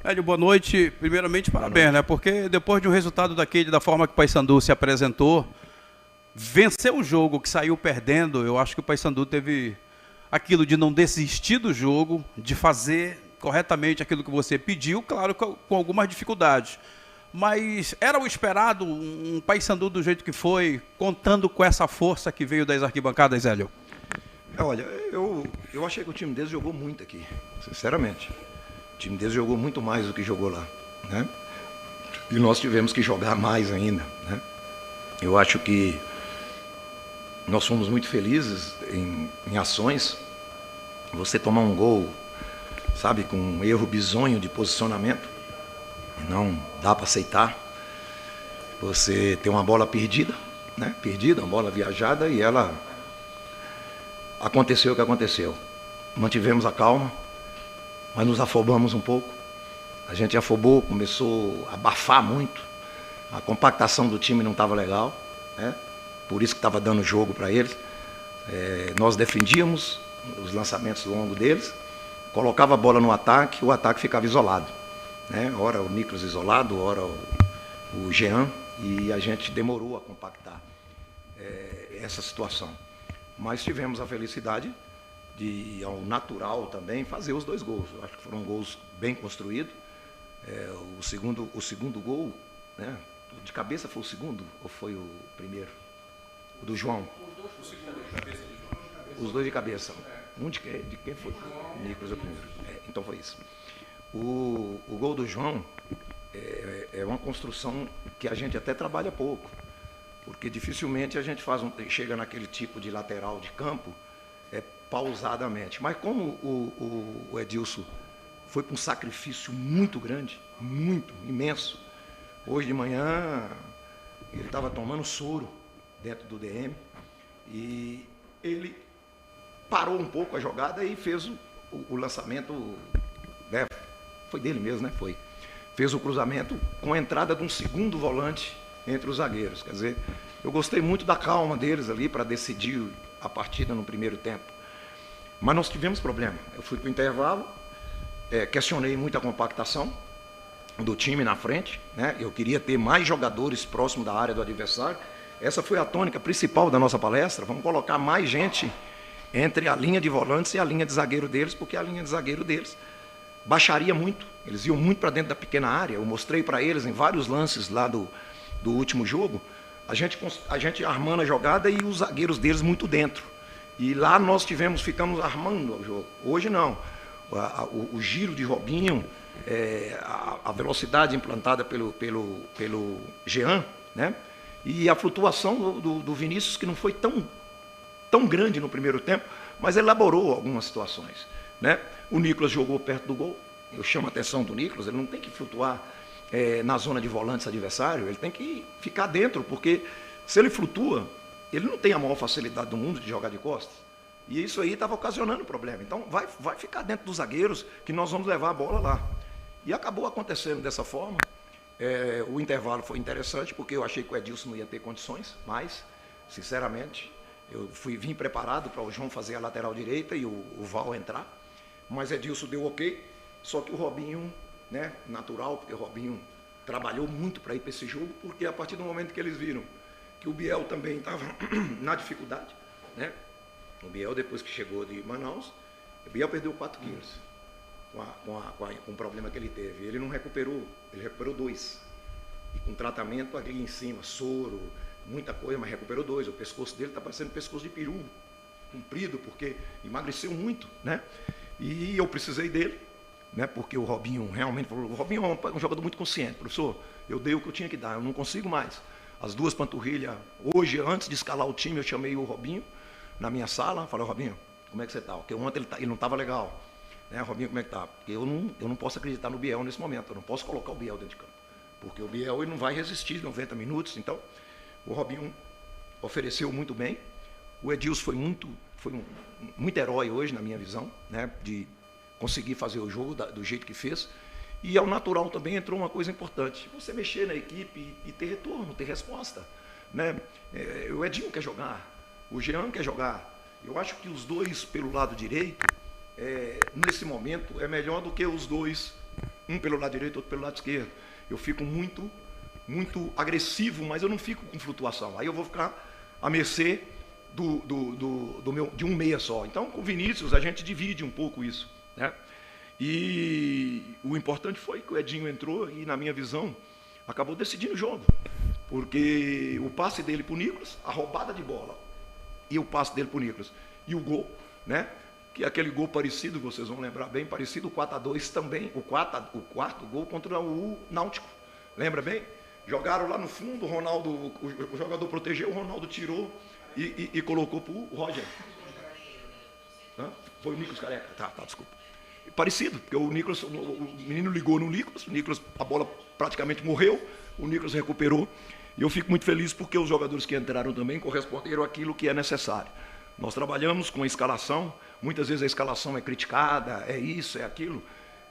Hélio, boa noite. Primeiramente, parabéns, né? Porque depois de um resultado daquele, da forma que o Paysandu se apresentou, vencer o jogo que saiu perdendo, eu acho que o Paysandu teve aquilo de não desistir do jogo, de fazer corretamente aquilo que você pediu, claro, com algumas dificuldades. Mas era o esperado um Paysandu do jeito que foi, contando com essa força que veio das arquibancadas, Hélio? Olha, eu achei que o time deles jogou muito aqui, sinceramente. O time deles jogou muito mais do que jogou lá, né? E nós tivemos que jogar mais ainda, né? Eu acho que nós fomos muito felizes em ações. Você tomar um gol, sabe, com um erro bizonho de posicionamento, não dá para aceitar. Você tem uma bola perdida, né? Perdida, uma bola viajada, e ela aconteceu o que aconteceu. Mantivemos a calma, mas nos afobamos um pouco. A gente afobou, começou a abafar muito. A compactação do time não estava legal, né? Por isso que estava dando jogo para eles. Nós defendíamos os lançamentos longos deles, colocava a bola no ataque, o ataque ficava isolado, né? Ora o Nicolas isolado, ora o Jean, e a gente demorou a compactar essa situação. Mas tivemos a felicidade de, ao natural também, fazer os 2 gols. Eu acho que foram gols bem construídos. O segundo gol, né? De cabeça foi o segundo ou foi o primeiro? O do João? Os dois de cabeça. Um de quem foi? O Nicolas é o primeiro. Então foi isso. O gol do João é uma construção que a gente até trabalha pouco, porque dificilmente a gente chega naquele tipo de lateral de campo pausadamente. Mas como o Edilson foi para um sacrifício muito grande, muito, imenso. Hoje de manhã ele estava tomando soro dentro do DM e ele parou um pouco a jogada e fez o lançamento, né? Foi dele mesmo, né? Foi. Fez o cruzamento com a entrada de um segundo volante entre os zagueiros. Quer dizer, eu gostei muito da calma deles ali para decidir a partida no primeiro tempo. Mas nós tivemos problema. Eu fui para o intervalo, questionei muito a compactação do time na frente, né? Eu queria ter mais jogadores próximos da área do adversário. Essa foi a tônica principal da nossa palestra. Vamos colocar mais gente entre a linha de volantes e a linha de zagueiro deles, porque a linha de zagueiro deles baixaria muito. Eles iam muito para dentro da pequena área. Eu mostrei para eles em vários lances lá do último jogo, a gente armando a jogada e os zagueiros deles muito dentro. E lá nós ficamos armando o jogo. Hoje não. O giro de Robinho, a velocidade implantada pelo Jean, né? E a flutuação do Vinícius, que não foi tão grande no primeiro tempo, mas elaborou algumas situações, né? O Nicolas jogou perto do gol. Eu chamo a atenção do Nicolas, ele não tem que flutuar na zona de volantes adversário, ele tem que ficar dentro, porque se ele flutua, ele não tem a maior facilidade do mundo de jogar de costas. E isso aí estava ocasionando problema. Então vai ficar dentro dos zagueiros que nós vamos levar a bola lá. E acabou acontecendo dessa forma. O intervalo foi interessante, porque eu achei que o Edilson não ia ter condições, mas, sinceramente, eu vim preparado para o João fazer a lateral direita e o Val entrar. Mas Edilson deu ok, só que o Robinho, né, natural, porque o Robinho trabalhou muito para ir para esse jogo, porque a partir do momento que eles viram que o Biel também estava na dificuldade, né? O Biel, depois que chegou de Manaus, o Biel perdeu 4 quilos com o problema que ele teve. Ele não recuperou, ele recuperou 2. E com tratamento ali em cima, soro, muita coisa, mas recuperou 2. O pescoço dele está parecendo pescoço de peru, comprido, porque emagreceu muito, né? E eu precisei dele, né? Porque o Robinho realmente falou, o Robinho é um jogador muito consciente, professor, eu dei o que eu tinha que dar, eu não consigo mais. As 2 panturrilhas, hoje, antes de escalar o time, eu chamei o Robinho na minha sala, falei, Robinho, como é que você está? Porque ontem ele não estava legal. Né, Robinho, como é que está? Porque eu não posso acreditar no Biel nesse momento, eu não posso colocar o Biel dentro de campo. Porque o Biel ele não vai resistir 90 minutos, então o Robinho ofereceu muito bem. O Edilson foi muito herói hoje, na minha visão, né, de conseguir fazer o jogo do jeito que fez. E ao natural também entrou uma coisa importante, você mexer na equipe e ter retorno, ter resposta. Né? O Edinho quer jogar, o Jean quer jogar. Eu acho que os dois pelo lado direito, nesse momento, é melhor do que os dois Um pelo lado direito, outro pelo lado esquerdo. Eu fico muito agressivo, mas eu não fico com flutuação. Aí eu vou ficar à mercê de um meia só. Então, com o Vinícius, a gente divide um pouco isso, né? E o importante foi que o Edinho entrou e, na minha visão, acabou decidindo o jogo. Porque o passe dele para o Nicolas, a roubada de bola e o passe dele para o Nicolas e o gol, né? Que é aquele gol parecido, vocês vão lembrar bem, parecido, o 4-2 também, o quarto gol contra o Náutico. Lembra bem? Jogaram lá no fundo, o Ronaldo, o jogador protegeu, o Ronaldo tirou e colocou para o Roger. Foi o Nicolas Careca. Tá, desculpa. Parecido, porque o Nicolas, o menino ligou no Nicolas, o Nicolas, a bola praticamente morreu, o Nicolas recuperou, e eu fico muito feliz porque os jogadores que entraram também corresponderam àquilo que é necessário. Nós trabalhamos com a escalação, muitas vezes a escalação é criticada, é isso, é aquilo,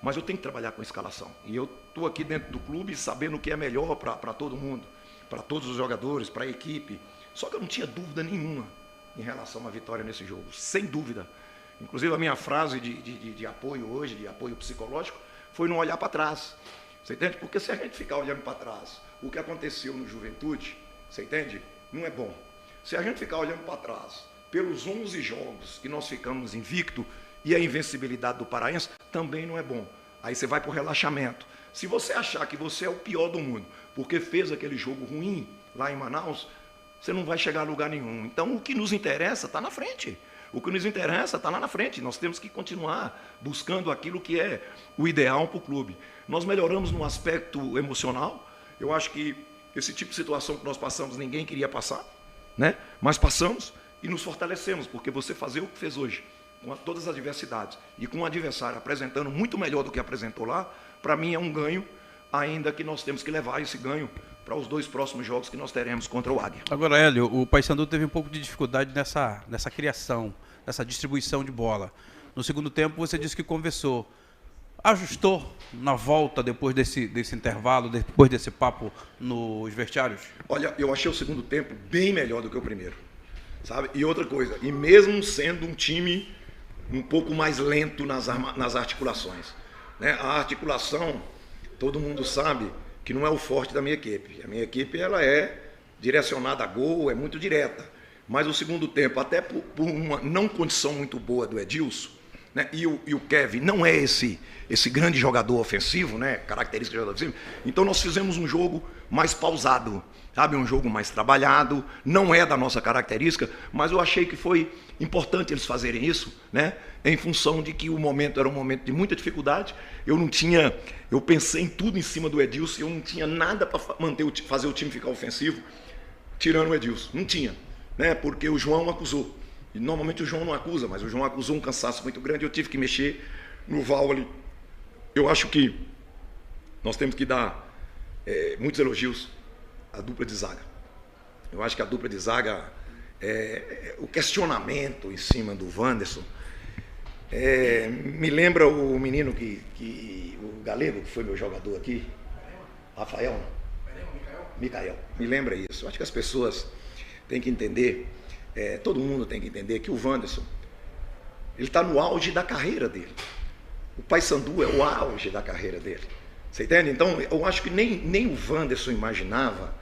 mas eu tenho que trabalhar com a escalação. E eu estou aqui dentro do clube sabendo o que é melhor para todo mundo, para todos os jogadores, para a equipe. Só que eu não tinha dúvida nenhuma em relação à vitória nesse jogo, sem dúvida. Inclusive a minha frase de apoio hoje, de apoio psicológico, foi não olhar para trás. Você entende? Porque se a gente ficar olhando para trás o que aconteceu no Juventude, você entende? Não é bom. Se a gente ficar olhando para trás pelos 11 jogos que nós ficamos invicto e a invencibilidade do Paraense, também não é bom. Aí você vai para o relaxamento. Se você achar que você é o pior do mundo porque fez aquele jogo ruim lá em Manaus, você não vai chegar a lugar nenhum. Então o que nos interessa está na frente. O que nos interessa está lá na frente. Nós temos que continuar buscando aquilo que é o ideal para o clube. Nós melhoramos no aspecto emocional. Eu acho que esse tipo de situação que nós passamos, ninguém queria passar, né? Mas passamos e nos fortalecemos, porque você fazer o que fez hoje, com todas as adversidades, e com um adversário apresentando muito melhor do que apresentou lá, para mim é um ganho, ainda que nós temos que levar esse ganho para os 2 próximos jogos que nós teremos contra o Águia. Agora, Hélio, o Paysandu teve um pouco de dificuldade nessa criação, nessa distribuição de bola. No segundo tempo, você disse que conversou. Ajustou na volta depois desse intervalo, depois desse papo nos vestiários? Olha, eu achei o segundo tempo bem melhor do que o primeiro, sabe? E outra coisa, e mesmo sendo um time um pouco mais lento nas articulações, né? A articulação, todo mundo sabe que não é o forte da minha equipe. A minha equipe ela é direcionada a gol, é muito direta. Mas o segundo tempo, até por uma não condição muito boa do Edilson, né? E o Kevin não é esse grande jogador ofensivo, né? Característica de jogador ofensivo. Então nós fizemos um jogo mais pausado, sabe? Um jogo mais trabalhado, não é da nossa característica, mas eu achei que foi importante eles fazerem isso, né? Em função de que o momento era um momento de muita dificuldade. Eu pensei em tudo em cima do Edilson, eu não tinha nada para fazer o time ficar ofensivo, tirando o Edilson. Não tinha, né? Porque o João acusou. E normalmente o João não acusa, mas o João acusou um cansaço muito grande, eu tive que mexer no Val ali. Eu acho que nós temos que dar muitos elogios à dupla de zaga. Eu acho que a dupla de zaga, o questionamento em cima do Wanderson, me lembra o menino o galego, que foi meu jogador aqui, Rafael, não? Micael. Me lembra isso. Eu acho que as pessoas têm que entender, todo mundo tem que entender que o Wanderson, ele está no auge da carreira dele. O Paysandu é o auge da carreira dele. Você entende? Então, eu acho que nem o Wanderson imaginava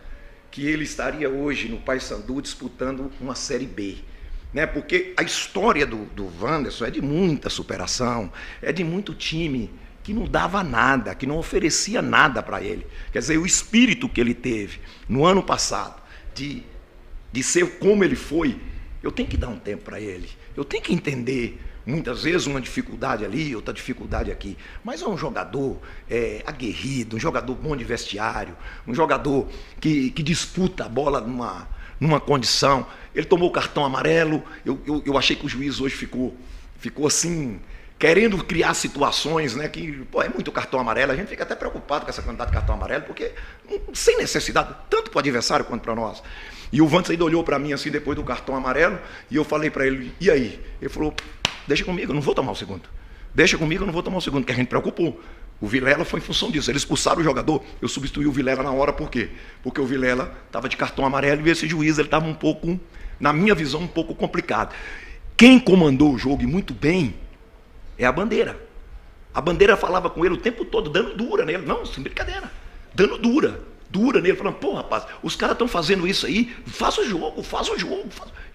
que ele estaria hoje no Paysandu disputando uma Série B. Né? Porque a história do Wanderson é de muita superação, é de muito time que não dava nada, que não oferecia nada para ele. Quer dizer, o espírito que ele teve no ano passado de ser como ele foi, eu tenho que dar um tempo para ele. Eu tenho que entender, muitas vezes, uma dificuldade ali, outra dificuldade aqui. Mas é um jogador aguerrido, um jogador bom de vestiário, um jogador que disputa a bola numa condição. Ele tomou o cartão amarelo, eu achei que o juiz hoje ficou assim, querendo criar situações, né, que é muito cartão amarelo, a gente fica até preocupado com essa quantidade de cartão amarelo, porque sem necessidade, tanto para o adversário quanto para nós. E o Wanderson ainda olhou para mim assim depois do cartão amarelo, e eu falei para ele, e aí? Ele falou, deixa comigo, eu não vou tomar o segundo. Deixa comigo, eu não vou tomar o segundo, porque a gente preocupou. O Vilela foi em função disso, eles expulsaram o jogador, eu substituí o Vilela na hora, por quê? Porque o Vilela estava de cartão amarelo e esse juiz ele estava um pouco, na minha visão, um pouco complicado. Quem comandou o jogo e muito bem é a Bandeira. A Bandeira falava com ele o tempo todo, dando dura nele. Não, sem brincadeira. Dando dura nele, falando, pô, rapaz, os caras estão fazendo isso aí, faz o jogo.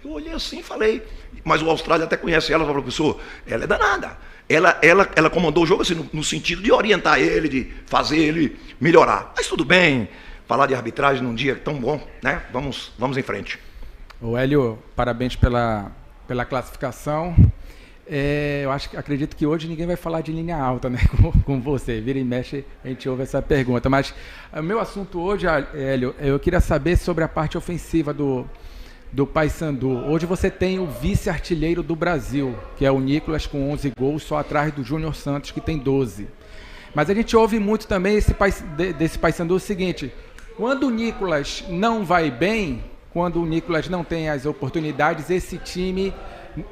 Eu olhei assim e falei, mas o Austrália até conhece ela, falou, professor, ela é danada. Ela comandou o jogo assim, no sentido de orientar ele, de fazer ele melhorar. Mas tudo bem, falar de arbitragem num dia tão bom, né? Vamos em frente. Ô Hélio, parabéns pela classificação. Acredito que hoje ninguém vai falar de linha alta, né, com você. Vira e mexe, a gente ouve essa pergunta. Mas o meu assunto hoje, Hélio, eu queria saber sobre a parte ofensiva do Paysandu. Hoje você tem o vice-artilheiro do Brasil, que é o Nicolas, com 11 gols, só atrás do Júnior Santos, que tem 12. Mas a gente ouve muito também desse Paysandu o seguinte: quando o Nicolas não vai bem, quando o Nicolas não tem as oportunidades, esse time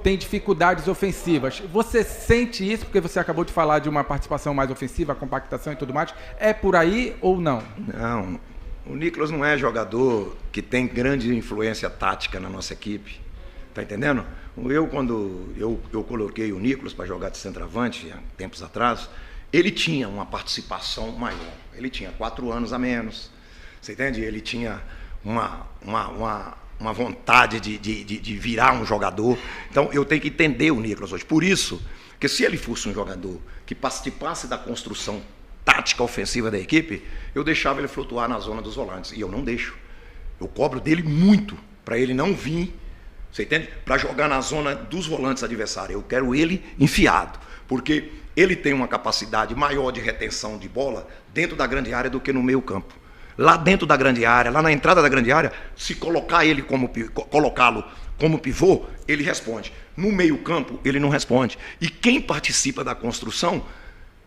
tem dificuldades ofensivas. Você sente isso, porque você acabou de falar de uma participação mais ofensiva, compactação e tudo mais. É por aí ou não? Não. O Nicolas não é jogador que tem grande influência tática na nossa equipe. Tá entendendo? Quando eu coloquei o Nicolas para jogar de centroavante, há tempos atrás, ele tinha uma participação maior. Ele tinha 4 anos a menos. Você entende? Ele tinha uma vontade de virar um jogador. Então, eu tenho que entender o Nicolas hoje. Por isso, que se ele fosse um jogador que participasse da construção tática ofensiva da equipe, eu deixava ele flutuar na zona dos volantes. E eu não deixo. Eu cobro dele muito para ele não vir, você entende? Para jogar na zona dos volantes adversários. Eu quero ele enfiado, porque ele tem uma capacidade maior de retenção de bola dentro da grande área do que no meio campo. Lá dentro da grande área, lá na entrada da grande área, se colocá-lo como pivô, ele responde. No meio campo, ele não responde. E quem participa da construção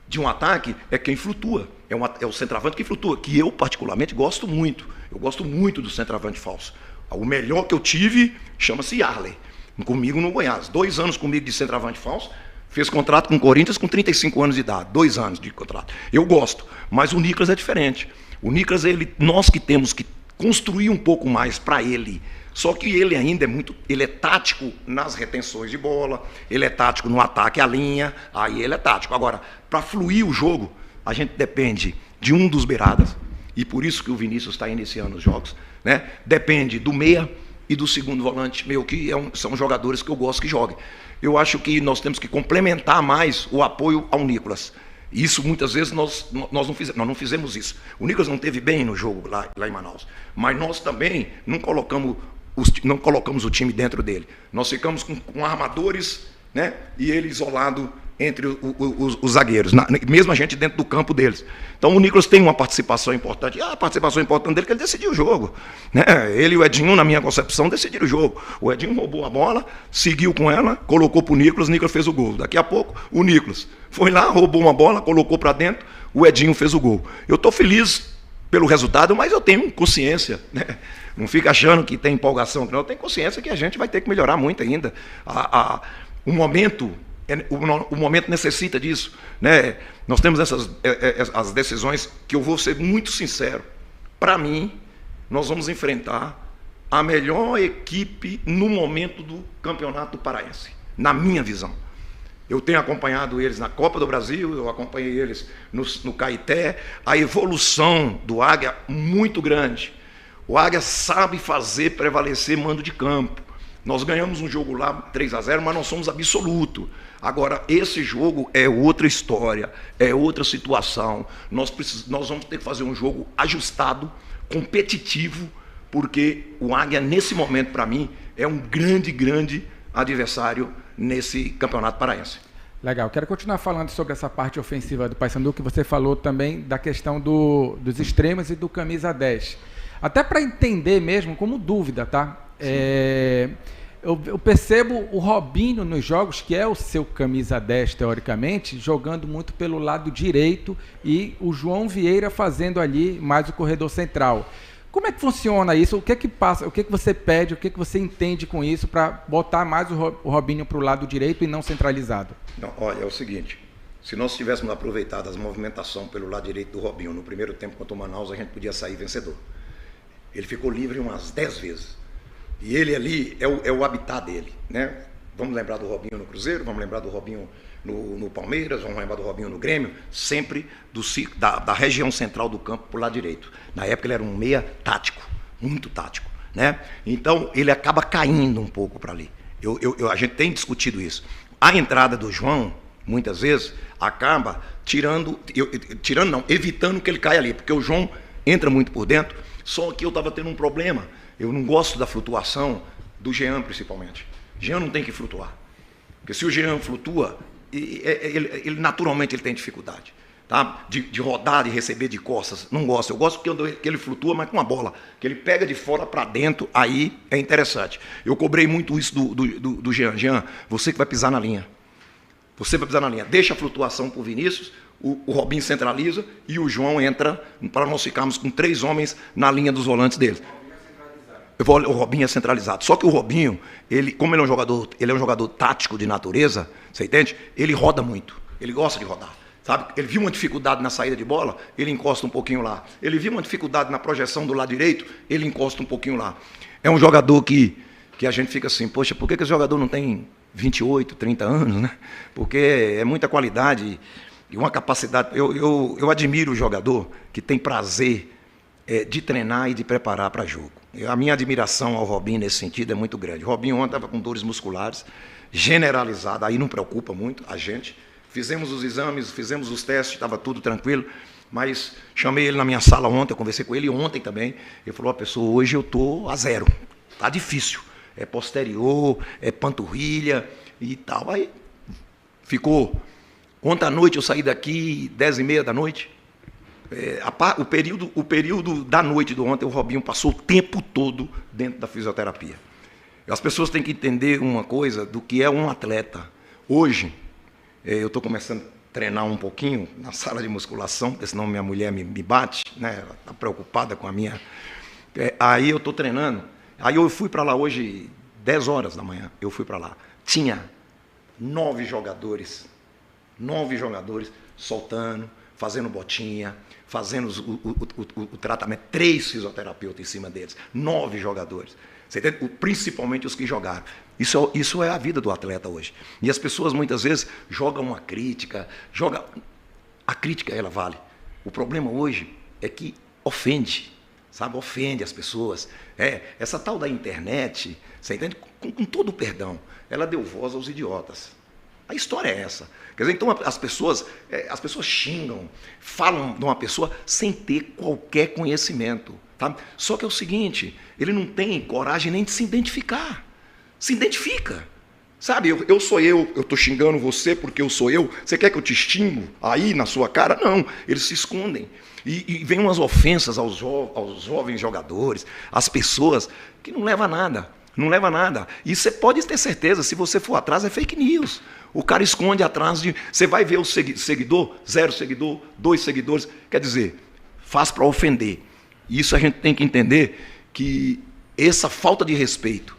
de um ataque é quem flutua. É o centroavante que flutua, que eu particularmente gosto muito. Eu gosto muito do centroavante falso. O melhor que eu tive chama-se Yarley, comigo no Goiás. 2 anos comigo de centroavante falso. Fez contrato com o Corinthians com 35 anos de idade. 2 anos de contrato. Eu gosto, mas o Nicolas é diferente. O Nicolas, nós que temos que construir um pouco mais para ele. Só que ele ainda ele é tático nas retenções de bola, ele é tático no ataque à linha, aí ele é tático. Agora, para fluir o jogo, a gente depende de um dos beiradas, e por isso que o Vinícius está iniciando os jogos, né? Depende do meia e do segundo volante, que são jogadores que eu gosto que joguem. Eu acho que nós temos que complementar mais o apoio ao Nicolas. Isso muitas vezes nós não fizemos isso. O Nicolas não teve bem no jogo lá em Manaus, mas nós também não colocamos o time dentro dele. Nós ficamos com armadores, né, e ele isolado entre os zagueiros, mesmo a gente dentro do campo deles. Então o Nicolas tem uma participação importante. A participação importante dele é que ele decidiu o jogo, né? Ele e o Edinho, na minha concepção, decidiram o jogo. O Edinho roubou a bola, seguiu com ela, colocou para o Nicolas fez o gol. Daqui a pouco, o Nicolas foi lá, roubou uma bola, colocou para dentro, o Edinho fez o gol. Eu estou feliz pelo resultado, mas eu tenho consciência, né? Não fica achando que tem empolgação, não. Eu tenho consciência que a gente vai ter que melhorar muito ainda. O momento necessita disso, né? Nós temos as decisões que eu vou ser muito sincero. Para mim, nós vamos enfrentar a melhor equipe no momento do Campeonato Paraense, na minha visão. Eu tenho acompanhado eles na Copa do Brasil, eu acompanhei eles no Caeté. A evolução do Águia muito grande. O Águia sabe fazer prevalecer mando de campo. Nós ganhamos um jogo lá 3-0, mas nós somos absoluto. Agora, esse jogo é outra história, é outra situação. Nós vamos ter que fazer um jogo ajustado, competitivo, porque o Águia, nesse momento, para mim, é um grande adversário nesse Campeonato Paraense. Legal. Quero continuar falando sobre essa parte ofensiva do Paysandu, que você falou também da questão dos extremos e do camisa 10. Até para entender mesmo, como dúvida, tá? Eu percebo o Robinho nos jogos, que é o seu camisa 10, teoricamente, jogando muito pelo lado direito, e o João Vieira fazendo ali mais o corredor central. Como é que funciona isso? O que é que passa? O que é que você pede? O que é que você entende com isso para botar mais o Robinho para o lado direito e não centralizado? Não, olha, é o seguinte, se nós tivéssemos aproveitado as movimentações pelo lado direito do Robinho no primeiro tempo contra o Manaus, a gente podia sair vencedor. Ele ficou livre umas 10 vezes. E ele ali é o habitat dele, né? Vamos lembrar do Robinho no Cruzeiro, vamos lembrar do Robinho no Palmeiras, vamos lembrar do Robinho no Grêmio, sempre da região central do campo para o lado direito. Na época ele era um meia tático, muito tático, né? Então ele acaba caindo um pouco para ali. A gente tem discutido isso. A entrada do João, muitas vezes, acaba evitando que ele caia ali, porque o João entra muito por dentro, só que eu estava tendo um problema. Eu não gosto da flutuação do Jean, principalmente. Jean não tem que flutuar. Porque se o Jean flutua, ele naturalmente ele tem dificuldade. Tá? De rodar, de receber de costas. Não gosto. Eu gosto que ele flutua, mas com a bola. Que ele pega de fora para dentro, aí é interessante. Eu cobrei muito isso do Jean. Jean, você que vai pisar na linha. Você vai pisar na linha. Deixa a flutuação para o Vinícius, o Robinho centraliza e o João entra para nós ficarmos com 3 homens na linha dos volantes deles. O Robinho é centralizado. Só que o Robinho, como ele é um jogador tático de natureza, você entende? Ele roda muito. Ele gosta de rodar. Sabe? Ele viu uma dificuldade na saída de bola, ele encosta um pouquinho lá. Ele viu uma dificuldade na projeção do lado direito, ele encosta um pouquinho lá. É um jogador que a gente fica assim, poxa, por que esse jogador não tem 28, 30 anos, né? Porque é muita qualidade e uma capacidade. Eu admiro o jogador que tem prazer de treinar e de preparar para jogo. A minha admiração ao Robinho nesse sentido é muito grande. O Robinho ontem estava com dores musculares, generalizada, aí não preocupa muito a gente. Fizemos os exames, fizemos os testes, estava tudo tranquilo, mas chamei ele na minha sala ontem, eu conversei com ele ontem também. Ele falou, pessoa, hoje eu estou a 0, está difícil. É posterior, é panturrilha e tal. Aí ficou. Ontem à noite eu saí daqui 10h30 da noite. O período da noite do ontem, o Robinho passou o tempo todo dentro da fisioterapia. As pessoas têm que entender uma coisa do que é um atleta. Hoje, eu estou começando a treinar um pouquinho na sala de musculação, porque senão minha mulher me bate, né? Ela está preocupada com a minha... Aí eu estou treinando. Aí eu fui para lá hoje, 10 horas da manhã, eu fui para lá. Tinha 9 jogadores soltando, fazendo botinha, fazendo o tratamento, 3 fisioterapeutas em cima deles, 9 jogadores. Você entende? Principalmente os que jogaram. Isso é a vida do atleta hoje. E as pessoas muitas vezes jogam uma crítica, a crítica ela vale. O problema hoje é que ofende, sabe? Ofende as pessoas. Essa tal da internet, você entende? Com todo o perdão, ela deu voz aos idiotas. A história é essa. Quer dizer, então as pessoas xingam, falam de uma pessoa sem ter qualquer conhecimento. Tá? Só que é o seguinte, ele não tem coragem nem de se identificar. Se identifica. Sabe, eu sou eu estou xingando você porque eu sou eu. Você quer que eu te xingo aí na sua cara? Não, eles se escondem. E vem umas ofensas aos jovens jogadores, às pessoas, que não leva a nada. Não leva a nada. E você pode ter certeza, se você for atrás, é fake news. O cara esconde atrás de... Você vai ver o seguidor, 0 seguidor, 2 seguidores. Quer dizer, faz para ofender. Isso a gente tem que entender que essa falta de respeito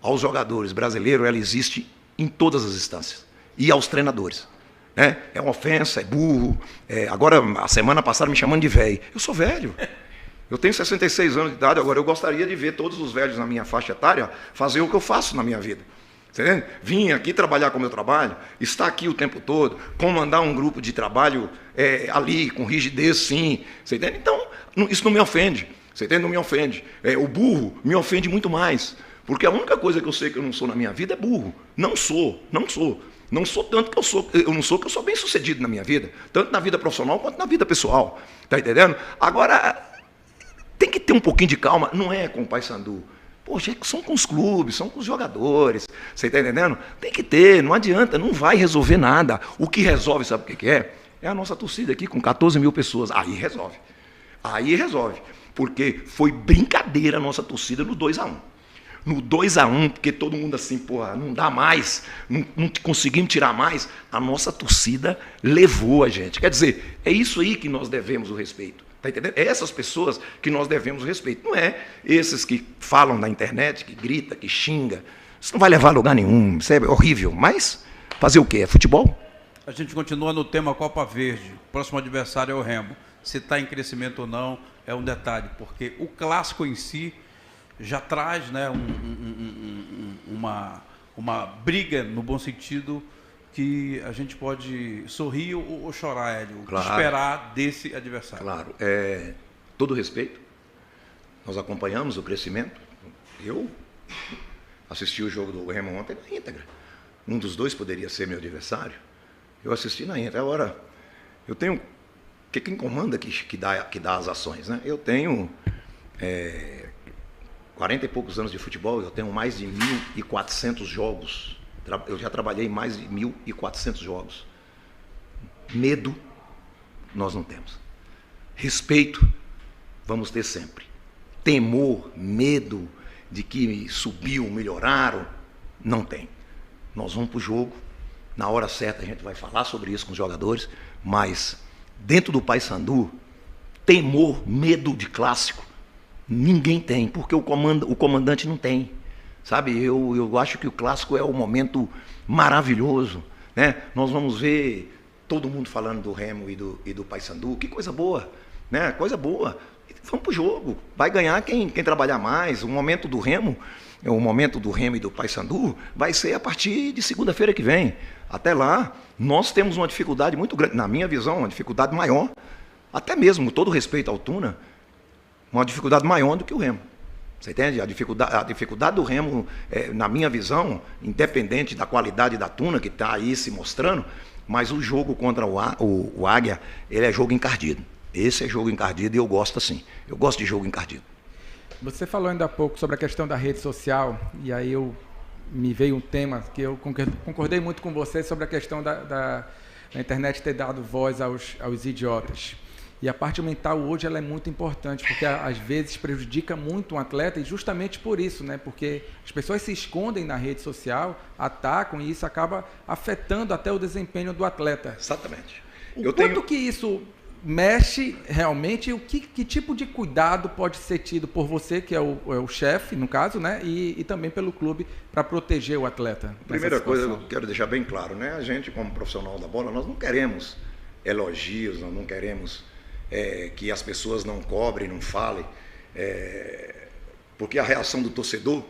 aos jogadores brasileiros, ela existe em todas as instâncias. E aos treinadores. Né? É uma ofensa, é burro. Agora, a semana passada, me chamando de velho. Eu sou velho. Eu tenho 66 anos de idade, agora eu gostaria de ver todos os velhos na minha faixa etária fazer o que eu faço na minha vida. Você entende? Vim aqui trabalhar como eu trabalho, estar aqui o tempo todo, comandar um grupo de trabalho ali, com rigidez, sim. Você entende? Então, isso não me ofende. Você entende? Não me ofende. O burro me ofende muito mais. Porque a única coisa que eu sei que eu não sou na minha vida é burro. Não sou. Não sou tanto que eu não sou que eu sou bem sucedido na minha vida. Tanto na vida profissional quanto na vida pessoal. Está entendendo? Agora, tem que ter um pouquinho de calma. Não é com o Paysandu. Poxa, são com os clubes, são com os jogadores. Você está entendendo? Tem que ter, não adianta, não vai resolver nada. O que resolve, sabe o que é? É a nossa torcida aqui com 14 mil pessoas. Aí resolve. Porque foi brincadeira a nossa torcida no 2-1. No 2-1, porque todo mundo assim, porra, não dá mais, não conseguimos tirar mais, a nossa torcida levou a gente. Quer dizer, é isso aí que nós devemos o respeito. Tá entendendo? É essas pessoas que nós devemos o respeito. Não é esses que falam na internet, que grita, que xinga. Isso não vai levar a lugar nenhum, isso é horrível. Mas fazer o quê? É futebol? A gente continua no tema Copa Verde. O próximo adversário é o Remo. Se está em crescimento ou não é um detalhe, porque o clássico em si já traz, né, uma briga, no bom sentido, que a gente pode sorrir ou chorar, Hélio? O que Claro. esperar desse adversário? Claro, todo respeito, nós acompanhamos o crescimento. Eu assisti o jogo do Remo ontem na íntegra. Um dos dois poderia ser meu adversário. Eu assisti na íntegra. Agora, eu tenho... Porque quem comanda que dá as ações, né? Eu tenho 40 e poucos anos de futebol, eu tenho mais de 1.400 jogos. Eu já trabalhei mais de 1.400 jogos. Medo, nós não temos. Respeito, vamos ter sempre. Temor, medo de que subiu, melhoraram, não tem. Nós vamos para o jogo, na hora certa a gente vai falar sobre isso com os jogadores, mas dentro do Paysandu, temor, medo de clássico, ninguém tem, porque o comandante não tem. Sabe, eu acho que o clássico é um momento maravilhoso, né? Nós vamos ver todo mundo falando do Remo e do Paysandu, que coisa boa, né? Coisa boa. Vamos para o jogo, vai ganhar quem trabalhar mais. O momento do Remo e do Paysandu vai ser a partir de segunda-feira que vem. Até lá, nós temos uma dificuldade muito grande, na minha visão, uma dificuldade maior, até mesmo, todo respeito ao Tuna, uma dificuldade maior do que o Remo. Você entende? A dificuldade do Remo, na minha visão, independente da qualidade da Tuna, que está aí se mostrando, mas o jogo contra o Águia, ele é jogo encardido. Esse é jogo encardido e eu gosto assim. Eu gosto de jogo encardido. Você falou ainda há pouco sobre a questão da rede social, e aí me veio um tema que eu concordei muito com você sobre a questão da internet ter dado voz aos idiotas. E a parte mental hoje ela é muito importante, porque às vezes prejudica muito um atleta, e justamente por isso, né? Porque as pessoas se escondem na rede social, atacam, e isso acaba afetando até o desempenho do atleta. Exatamente. Quanto que isso mexe realmente, e que tipo de cuidado pode ser tido por você, que é o chefe, no caso, né? E também pelo clube, para proteger o atleta? Primeira coisa, eu quero deixar bem claro, né? A gente, como profissional da bola, nós não queremos elogios, nós não queremos que as pessoas não cobrem, não falem, porque a reação do torcedor,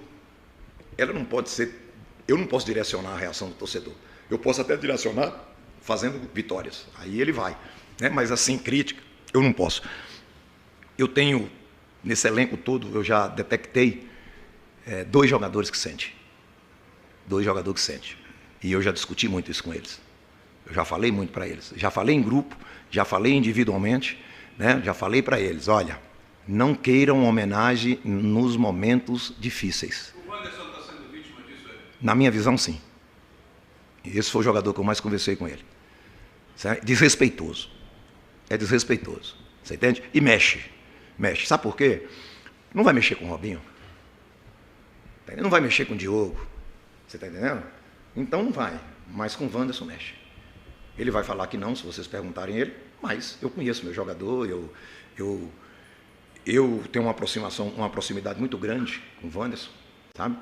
ela não pode ser... Eu não posso direcionar a reação do torcedor. Eu posso até direcionar fazendo vitórias. Aí ele vai. Né? Mas assim, crítica, eu não posso. Eu tenho, nesse elenco todo, eu já detectei 2 jogadores que sentem. 2 jogadores que sentem. E eu já discuti muito isso com eles. Eu já falei muito para eles. Já falei em grupo, já falei individualmente, né? Já falei para eles, olha, não queiram homenagem nos momentos difíceis. O Wanderson está sendo vítima disso? Na minha visão, sim. Esse foi o jogador que eu mais conversei com ele. Desrespeitoso. É desrespeitoso. Você entende? E mexe. Mexe. Sabe por quê? Não vai mexer com o Robinho. Não vai mexer com o Diogo. Você está entendendo? Então não vai. Mas com o Wanderson mexe. Ele vai falar que não, se vocês perguntarem ele, mas eu conheço meu jogador, eu tenho uma proximidade muito grande com o Wanderson, sabe?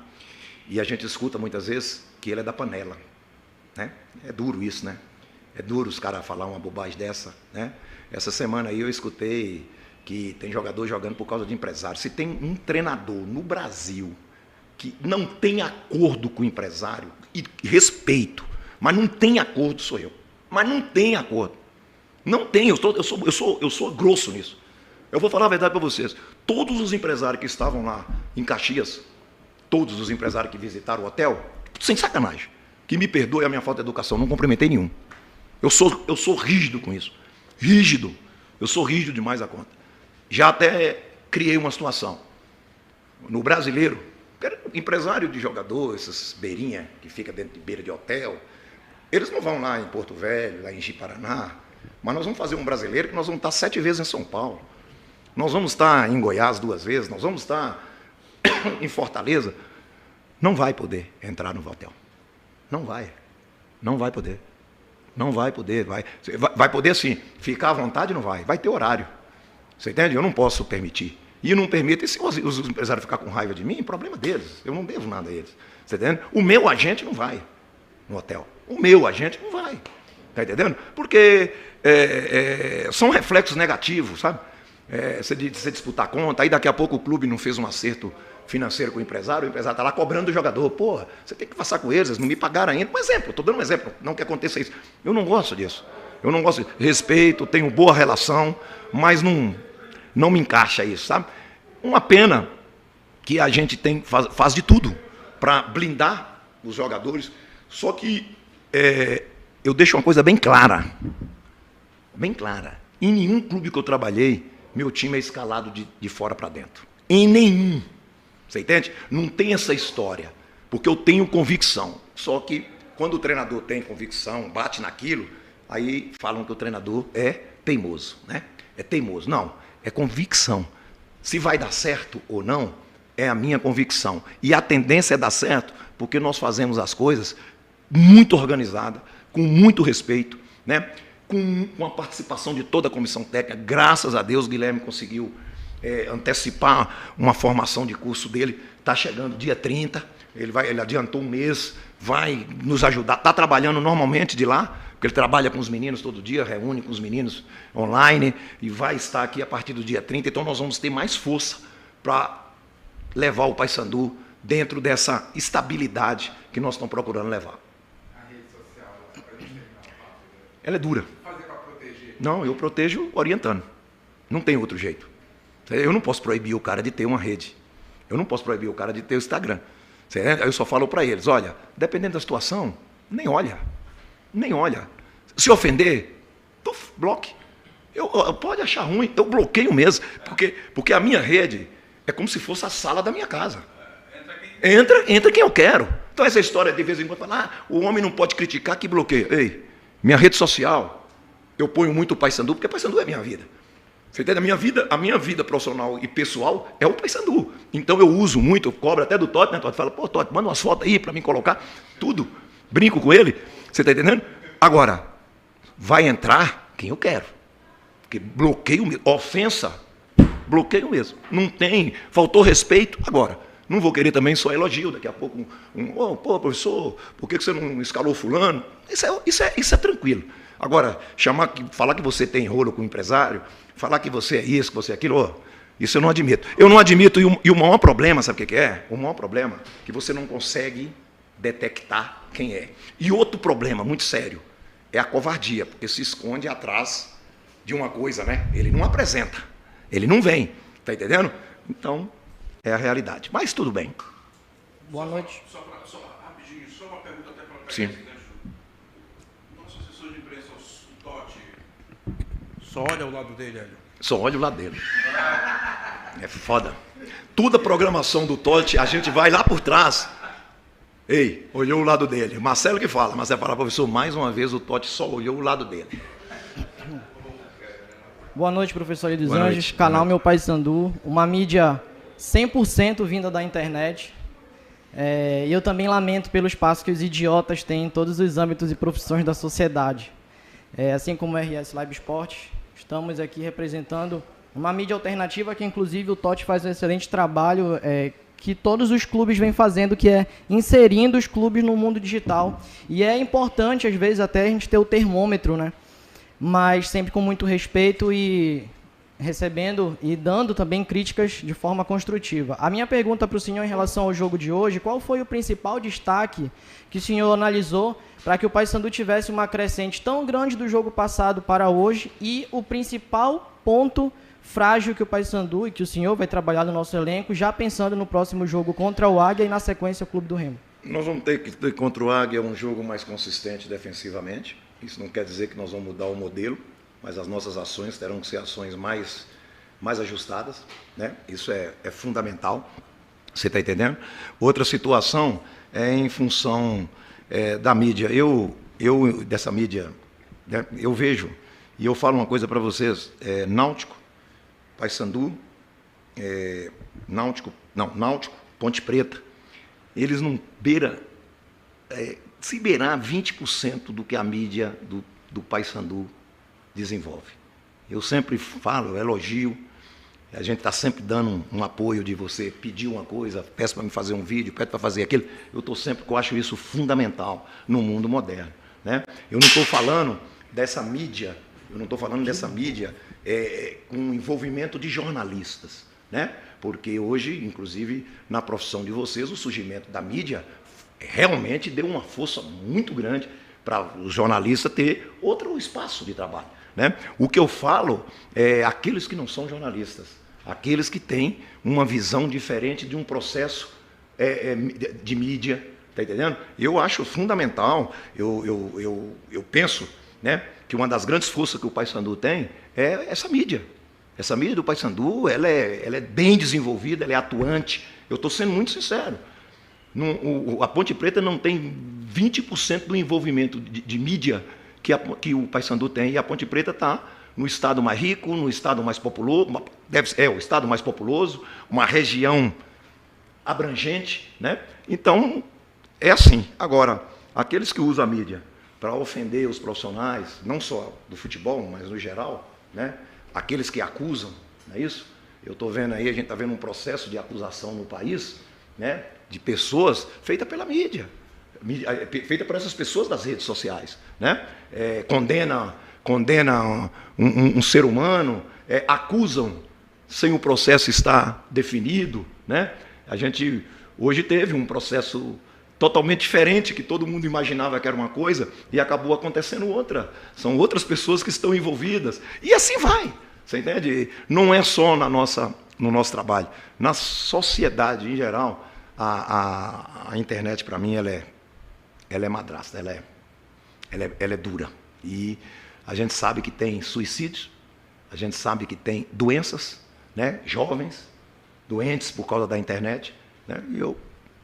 E a gente escuta muitas vezes que ele é da panela, né? É duro isso, né? É duro os caras falar uma bobagem dessa, né? Essa semana aí eu escutei que tem jogador jogando por causa de empresário. Se tem um treinador no Brasil que não tem acordo com o empresário, e respeito, mas não tem acordo, sou eu. Mas não tem acordo. Não tem, eu sou grosso nisso. Eu vou falar a verdade para vocês. Todos os empresários que estavam lá em Caxias, todos os empresários que visitaram o hotel, sem sacanagem, que me perdoe a minha falta de educação, não cumprimentei nenhum. Eu sou rígido com isso. Rígido. Eu sou rígido demais a conta. Já até criei uma situação. No brasileiro, empresário de jogador, essas beirinhas que fica dentro de beira de hotel, eles não vão lá em Porto Velho, lá em Ji-Paraná, mas nós vamos fazer um brasileiro que nós vamos estar 7 vezes em São Paulo. Nós vamos estar em Goiás 2 vezes, nós vamos estar em Fortaleza. Não vai poder entrar no hotel. Não vai. Não vai poder. Não vai poder. Vai poder sim. Ficar à vontade não vai. Vai ter horário. Você entende? Eu não posso permitir. E não permito. E se os empresários ficarem com raiva de mim, problema deles. Eu não devo nada a eles. Você entende? O meu agente não vai no hotel. O meu agente não vai. Está entendendo? Porque são reflexos negativos, sabe? Você disputar conta, aí daqui a pouco o clube não fez um acerto financeiro com o empresário está lá cobrando do jogador. Porra, você tem que passar com eles não me pagaram ainda. Um exemplo, estou dando um exemplo, não que aconteça isso. Eu não gosto disso. Eu não gosto disso. Respeito, tenho boa relação, mas não me encaixa isso, sabe? Uma pena que a gente faz de tudo para blindar os jogadores, só que eu deixo uma coisa bem clara. Bem clara. Em nenhum clube que eu trabalhei, meu time é escalado de fora para dentro. Em nenhum. Você entende? Não tem essa história. Porque eu tenho convicção. Só que quando o treinador tem convicção, bate naquilo, aí falam que o treinador é teimoso, né? É teimoso. Não, é convicção. Se vai dar certo ou não, é a minha convicção. E a tendência é dar certo, porque nós fazemos as coisas muito organizada, com muito respeito, né? Com a participação de toda a comissão técnica. Graças a Deus, Guilherme conseguiu antecipar uma formação de curso dele. Está chegando dia 30, ele adiantou um mês, vai nos ajudar. Está trabalhando normalmente de lá, porque ele trabalha com os meninos todo dia, reúne com os meninos online, e vai estar aqui a partir do dia 30. Então, nós vamos ter mais força para levar o Paysandu dentro dessa estabilidade que nós estamos procurando levar. A rede social, ela é dura. fazer para proteger? Não, eu protejo orientando. Não tem outro jeito. Eu não posso proibir o cara de ter uma rede. Eu não posso proibir o cara de ter o Instagram. Eu só falo para eles, olha, dependendo da situação, nem olha. Nem olha. Se ofender, bloque. Pode achar ruim, eu bloqueio mesmo. Porque a minha rede é como se fosse a sala da minha casa. Entra quem eu quero. Então essa história de vez em quando falar, o homem não pode criticar que bloqueia. Ei, minha rede social, eu ponho muito o Paysandu, porque o Paysandu é a minha vida. Você entende? A minha vida profissional e pessoal é o Paysandu. Então eu uso muito, eu cobro até do Totti, né? Totti fala, pô, Totti, manda umas fotos aí para mim colocar, tudo. Brinco com ele, você está entendendo? Agora, vai entrar quem eu quero. Porque bloqueio mesmo, ofensa, bloqueio mesmo. Não tem, faltou respeito, agora. Não vou querer também só elogio, daqui a pouco pô, professor, por que você não escalou fulano? Isso é tranquilo. Agora, falar que você tem rolo com o empresário, falar que você é isso, que você é aquilo, isso eu não admito. Eu não admito, e o maior problema, sabe o que é? O maior problema é que você não consegue detectar quem é. E outro problema muito sério é a covardia, porque se esconde atrás de uma coisa, né? Ele não apresenta, ele não vem, tá entendendo? Então, é a realidade. Mas tudo bem. Boa noite. Só rapidinho, só uma pergunta até para Sim. Nosso assessor de imprensa, o Totti, só olha o lado dele, Hélio. Só olha o lado dele. É foda. Toda a programação do Totti, a gente vai lá por trás. Ei, olhou o lado dele. Marcelo que fala. Marcelo fala, professor, mais uma vez o Totti só olhou o lado dele. Boa noite, professor Eli dos Boa Anjos. noite. Canal Boa Meu Paysandu, uma mídia 100% vinda da internet. E eu também lamento pelo espaço que os idiotas têm em todos os âmbitos e profissões da sociedade. Assim como o RS Live Esportes, estamos aqui representando uma mídia alternativa que, inclusive, o Totti faz um excelente trabalho que todos os clubes vêm fazendo, que é inserindo os clubes no mundo digital. E é importante, às vezes, até a gente ter o termômetro, né? Mas sempre com muito respeito e recebendo e dando também críticas de forma construtiva. A minha pergunta para o senhor em relação ao jogo de hoje, qual foi o principal destaque que o senhor analisou para que o Paysandu tivesse uma crescente tão grande do jogo passado para hoje e o principal ponto frágil que o Paysandu e que o senhor vai trabalhar no nosso elenco, já pensando no próximo jogo contra o Águia e na sequência o Clube do Remo? Nós vamos ter que ter contra o Águia um jogo mais consistente defensivamente. Isso não quer dizer que nós vamos mudar o modelo, mas as nossas ações terão que ser ações mais ajustadas, né? Isso é fundamental. Você está entendendo? Outra situação é em função da mídia. Dessa mídia, né, eu vejo, e eu falo uma coisa para vocês, Náutico, Paysandu, Náutico, Ponte Preta, eles não beiram, se beirar 20% do que a mídia do Paysandu desenvolve. Eu sempre falo, eu elogio, a gente está sempre dando um apoio de você pedir uma coisa, peço para me fazer um vídeo, peço para fazer aquilo, eu estou sempre, eu acho isso fundamental no mundo moderno, né? Eu não estou falando dessa mídia, com envolvimento de jornalistas, né? Porque hoje, inclusive, na profissão de vocês, o surgimento da mídia realmente deu uma força muito grande para o jornalista ter outro espaço de trabalho, né? O que eu falo é aqueles que não são jornalistas, aqueles que têm uma visão diferente de um processo de mídia, está entendendo? Eu acho fundamental, eu penso, né, que uma das grandes forças que o Paysandu tem é essa mídia. Essa mídia do Paysandu, ela é bem desenvolvida, ela é atuante. Eu estou sendo muito sincero. A Ponte Preta não tem 20% do envolvimento de mídia que o Paysandu tem, e a Ponte Preta está no estado mais rico, no estado mais populoso, o estado mais populoso, uma região abrangente, né? Então, é assim. Agora, aqueles que usam a mídia para ofender os profissionais, não só do futebol, mas no geral, né? Aqueles que acusam, não é isso? Eu estou vendo aí, a gente está vendo um processo de acusação no país, né? De pessoas feita pela mídia, feita por essas pessoas das redes sociais, né? Condena um ser humano, acusam sem o processo estar definido, né? A gente hoje teve um processo totalmente diferente, que todo mundo imaginava que era uma coisa e acabou acontecendo outra. São outras pessoas que estão envolvidas. E assim vai, você entende? Não é só no nosso trabalho. Na sociedade em geral, a internet, para mim, ela é madrasta, ela é dura. E a gente sabe que tem suicídios, a gente sabe que tem doenças, né? Jovens, doentes por causa da internet, né? E eu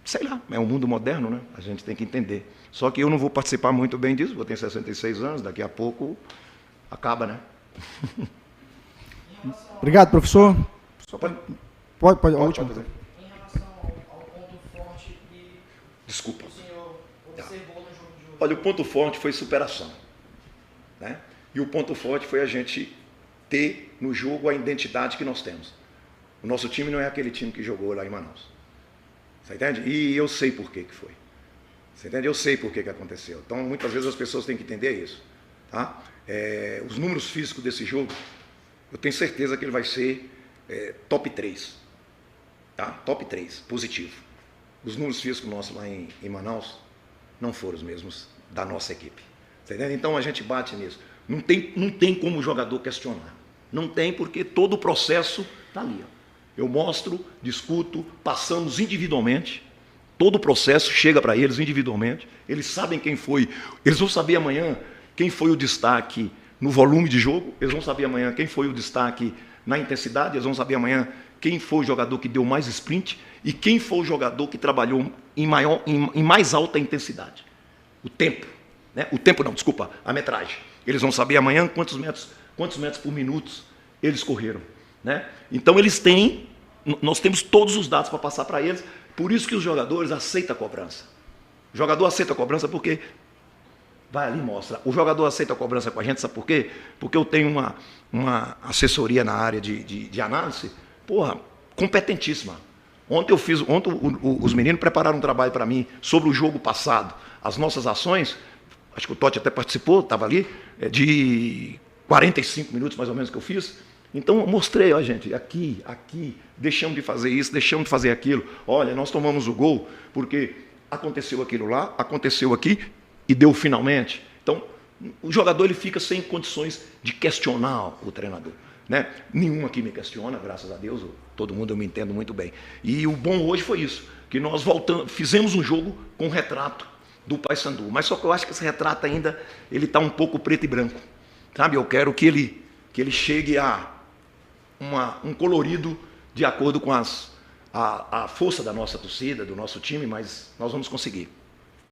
sei lá, é um mundo moderno, né? A gente tem que entender. Só que eu não vou participar muito bem disso, eu tenho 66 anos, daqui a pouco acaba, né? Obrigado, professor. Pode, a última. Pode. Em relação ao ponto forte que Desculpa. o senhor observou no jogo de hoje. Olha, o ponto forte foi superação, né? E o ponto forte foi a gente ter no jogo a identidade que nós temos. O nosso time não é aquele time que jogou lá em Manaus. Você entende? E eu sei por que foi. Você entende? Eu sei por que aconteceu. Então, muitas vezes as pessoas têm que entender isso. Tá? Os números físicos desse jogo, eu tenho certeza que ele vai ser top 3. Tá? Top 3, positivo. Os números físicos nossos lá em Manaus não foram os mesmos da nossa equipe. Você entende? Então, a gente bate nisso. Não tem como o jogador questionar. Não tem, porque todo o processo está ali, ó. Eu mostro, discuto, passamos individualmente, todo o processo chega para eles individualmente, eles sabem quem foi, eles vão saber amanhã quem foi o destaque no volume de jogo, eles vão saber amanhã quem foi o destaque na intensidade, eles vão saber amanhã quem foi o jogador que deu mais sprint e quem foi o jogador que trabalhou em mais alta intensidade. O tempo, né? A metragem. Eles vão saber amanhã quantos metros por minuto eles correram, né? Então nós temos todos os dados para passar para eles, por isso que os jogadores aceitam a cobrança. O jogador aceita a cobrança porque vai ali e mostra. O jogador aceita a cobrança com a gente, sabe por quê? Porque eu tenho uma assessoria na área de análise, competentíssima. Ontem os meninos prepararam um trabalho para mim sobre o jogo passado, as nossas ações, acho que o Totti até participou, estava ali, de 45 minutos mais ou menos que eu fiz. Então, eu mostrei, ó, gente, aqui, deixamos de fazer isso, deixamos de fazer aquilo. Olha, nós tomamos o gol porque aconteceu aquilo lá, aconteceu aqui e deu finalmente. Então, o jogador ele fica sem condições de questionar o treinador, né? Nenhum aqui me questiona, graças a Deus, todo mundo eu me entendo muito bem. E o bom hoje foi isso, que nós fizemos um jogo com retrato do Paysandu. Mas só que eu acho que esse retrato ainda ele está um pouco preto e branco, sabe? Eu quero que ele chegue a um colorido de acordo com a força da nossa torcida, do nosso time, mas nós vamos conseguir.